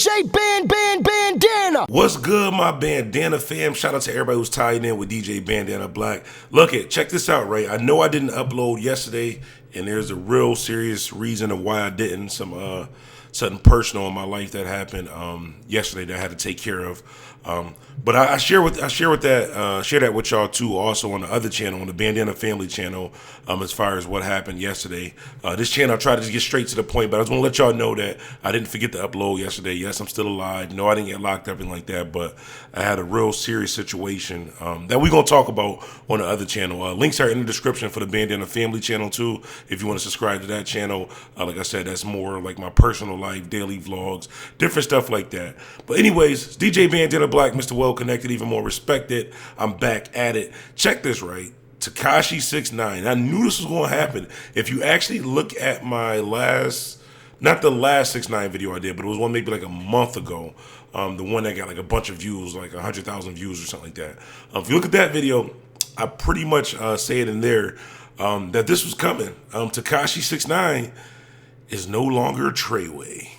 DJ Bandana. What's good, my Bandana fam? Shout out to everybody who's tied in with DJ Bandana Black. Look it, check this out, right? I know I didn't upload yesterday, and there's a real serious reason of why I didn't. Something personal in my life that happened yesterday that I had to take care of. But I share that with y'all too, also on the other channel, on the Bandana Family channel, as far as what happened yesterday. This channel, I try to just get straight to the point, but I just want to let y'all know that I didn't forget to upload yesterday. Yes, I'm still alive. No, I didn't get locked up and like that, but I had a real serious situation that we're going to talk about on the other channel. Links are in the description for the Bandana Family channel too, if you want to subscribe to that channel. Like I said, that's more like my personal life, daily vlogs, different stuff like that. But anyways, it's DJ Bandana Black, Mr. Well Connected, even more respected. I'm back at it. Check this, right? Tekashi 6ix9ine. I knew this was going to happen. If you actually look at my not the last 6ix9ine video I did, but it was one maybe like a month ago. The one that got like a bunch of views, like 100,000 views or something like that. If you look at that video, I pretty much say it in there that this was coming. Tekashi 6ix9ine is no longer TreyWay.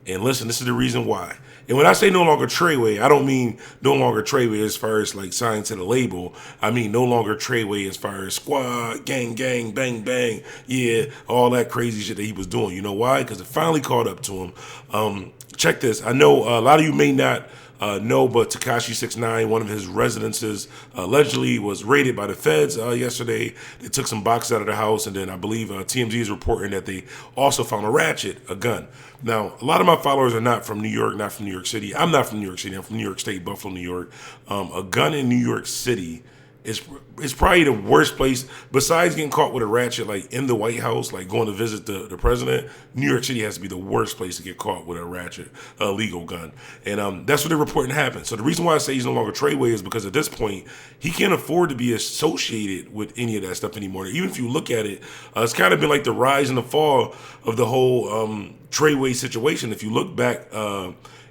And listen, this is the reason why. And when I say no longer TreyWay, I don't mean no longer TreyWay as far as like signed to the label. I mean no longer TreyWay as far as squad, gang, bang, bang, yeah, all that crazy shit that he was doing. You know why? Because it finally caught up to him. Check this. I know a lot of you may not know, but Tekashi 6ix9ine, one of his residences, allegedly was raided by the feds yesterday. They took some boxes out of the house, and then I believe TMZ is reporting that they also found a ratchet, a gun. Now, a lot of my followers are not from New York, not from New York City. I'm not from New York City. I'm from New York State, Buffalo, New York. A gun in New York City is probably the worst place, besides getting caught with a ratchet, like in the White House, like going to visit the president. New York City has to be the worst place to get caught with a ratchet, a legal gun. And that's what they're reporting happened. So the reason why I say he's no longer TreyWay is because at this point, he can't afford to be associated with any of that stuff anymore. Even if you look at it, it's kind of been like the rise and the fall of the whole TreyWay situation. If you look back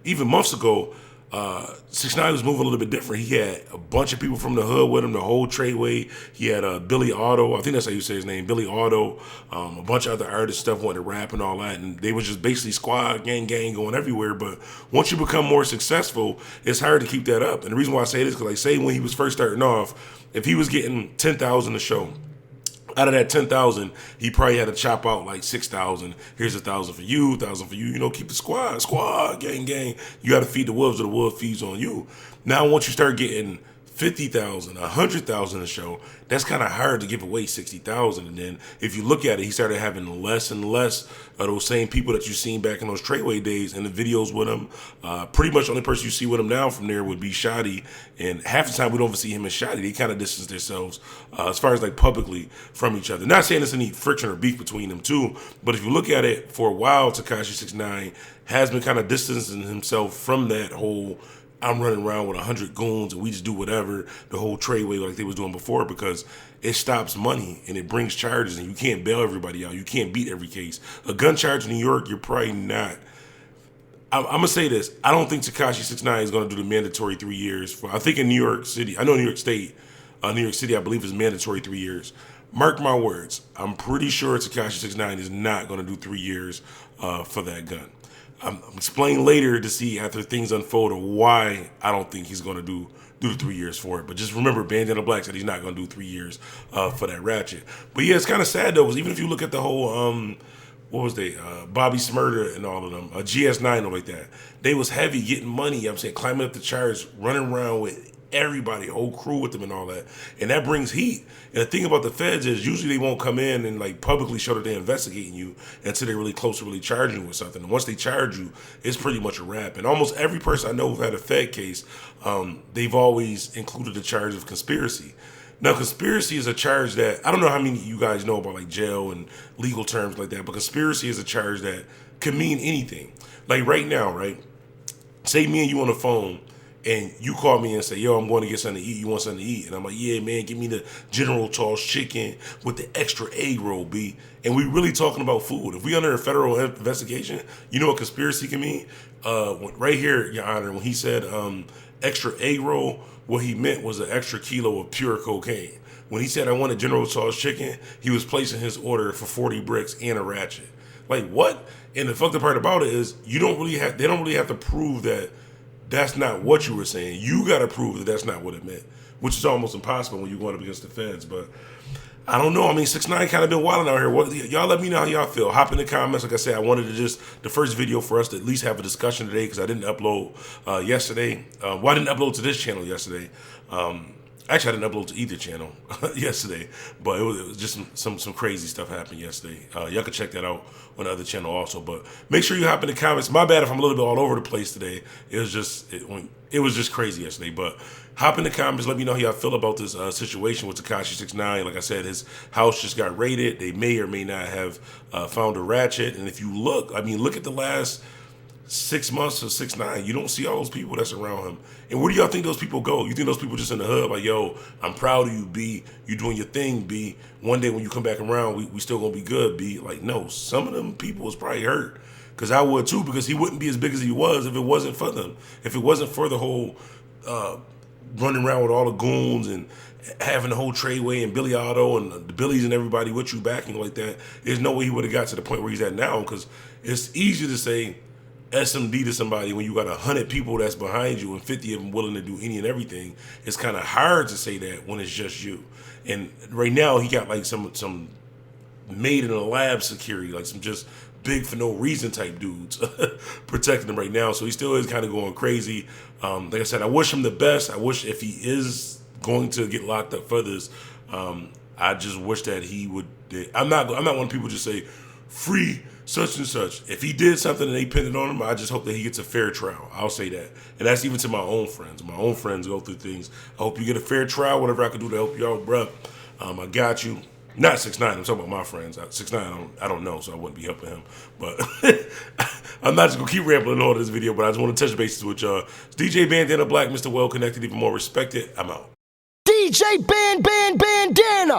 even months ago, 6ix9ine was moving a little bit different. He had a bunch of people from the hood with him, the whole TreyWay. He had Billy Otto, I think that's how you say his name, Billy Otto, a bunch of other artists, stuff, wanted to rap and all that, and they was just basically squad, gang, going everywhere. But once you become more successful, it's hard to keep that up. And the reason why I say this, because like say when he was first starting off, if he was getting 10,000 a show, out of that 10,000, he probably had to chop out like 6,000. Here's 1,000 for you, 1,000 for you. You know, keep the squad, gang. You got to feed the wolves, or the wolf feeds on you. Now, once you start getting 50,000, 100,000 a show, that's kind of hard to give away 60,000. And then if you look at it, he started having less and less of those same people that you seen back in those TreyWay days and the videos with him. Pretty much the only person you see with him now from there would be Shotty. And half the time we don't even see him and Shotty. They kind of distance themselves as far as like publicly from each other. Not saying there's any friction or beef between them two, but if you look at it for a while, Tekashi 6ix9ine has been kind of distancing himself from that whole I'm running around with 100 goons and we just do whatever, the whole TreyWay like they was doing before, because it stops money and it brings charges and you can't bail everybody out. You can't beat every case. A gun charge in New York, you're probably not. I'm going to say this. I don't think Tekashi 6ix9ine is going to do the mandatory 3 years. I think in New York City, I know New York State, New York City, I believe is mandatory 3 years. Mark my words. I'm pretty sure Tekashi 6ix9ine is not going to do 3 years for that gun. I'm explaining later to see after things unfold why I don't think he's going to do the 3 years for it. But just remember, Bandana Black said he's not going to do 3 years for that ratchet. But yeah, it's kind of sad though, because even if you look at the whole, what was they, Bobby Smurda and all of them, GS9 or like that, they was heavy getting money, I'm saying, climbing up the charts, running around with everybody, whole crew with them and all that. And that brings heat. And the thing about the feds is usually they won't come in and like publicly show that they're investigating you until they're really close to really charging you with something. And once they charge you, it's pretty much a wrap. And almost every person I know who had a Fed case, they've always included the charge of conspiracy. Now, conspiracy is a charge that, I don't know how many of you guys know about like jail and legal terms like that, but conspiracy is a charge that could mean anything. Like right now, right? Say me and you on the phone, and you call me and say, yo, I'm going to get something to eat. You want something to eat? And I'm like, yeah, man, give me the General Tso's chicken with the extra egg roll, B. And we really talking about food. If we under a federal investigation, you know what conspiracy can mean? Right here, Your Honor, when he said extra egg roll, what he meant was an extra kilo of pure cocaine. When he said I wanted General Tso's chicken, he was placing his order for 40 bricks and a ratchet. Like what? And the fucked up part about it is they don't really have to prove that that's not what you were saying. You got to prove that that's not what it meant, which is almost impossible when you're going up against the feds. But I don't know. I mean, 6ix9ine kind of been wilding out here. Y'all let me know how y'all feel. Hop in the comments. Like I said, I wanted to the first video for us to at least have a discussion today because I didn't upload yesterday. Well, I didn't upload to this channel yesterday. Actually, I didn't upload to either channel yesterday, but it was just some crazy stuff happened yesterday. Y'all can check that out on the other channel also. But make sure you hop in the comments. My bad if I'm a little bit all over the place today. It was just crazy yesterday. But hop in the comments. Let me know how y'all feel about this situation with Tekashi 6ix9ine. Like I said, his house just got raided. They may or may not have found a ratchet. And if you look, I mean, look at the last 6 months of 6ix9ine, you don't see all those people that's around him. And where do y'all think those people go? You think those people just in the hood like, yo, I'm proud of you, B. You doing your thing, B. One day when you come back around, we still gonna be good, B. Like, no, some of them people was probably hurt. Because I would too, because he wouldn't be as big as he was if it wasn't for them. If it wasn't for the whole running around with all the goons and having the whole TreyWay and Billy Otto and the Billies and everybody with you backing like that, there's no way he would have got to the point where he's at now. Because it's easy to say SMD to somebody when you got 100 people that's behind you and 50 of them willing to do any and everything. It's kind of hard to say that when it's just you. And right now he got like some made in a lab security, like some just big for no reason type dudes protecting him right now. So he still is kind of going crazy. Like I said, I wish him the best. I wish if he is going to get locked up for this, I just wish that he would. I'm not one of people just say free such and such. If he did something and they pinned it on him, I just hope that he gets a fair trial. I'll say that. And that's even to my own friends. My own friends go through things. I hope you get a fair trial, whatever I can do to help you out, bruh. I got you. Not 6ix9ine, I'm talking about my friends. 6ix9ine, I don't know, so I wouldn't be helping him. But I'm not just going to keep rambling on this video, but I just want to touch bases with y'all. It's DJ Bandana Black, Mr. Well Connected, even more respected. I'm out. DJ Bandana.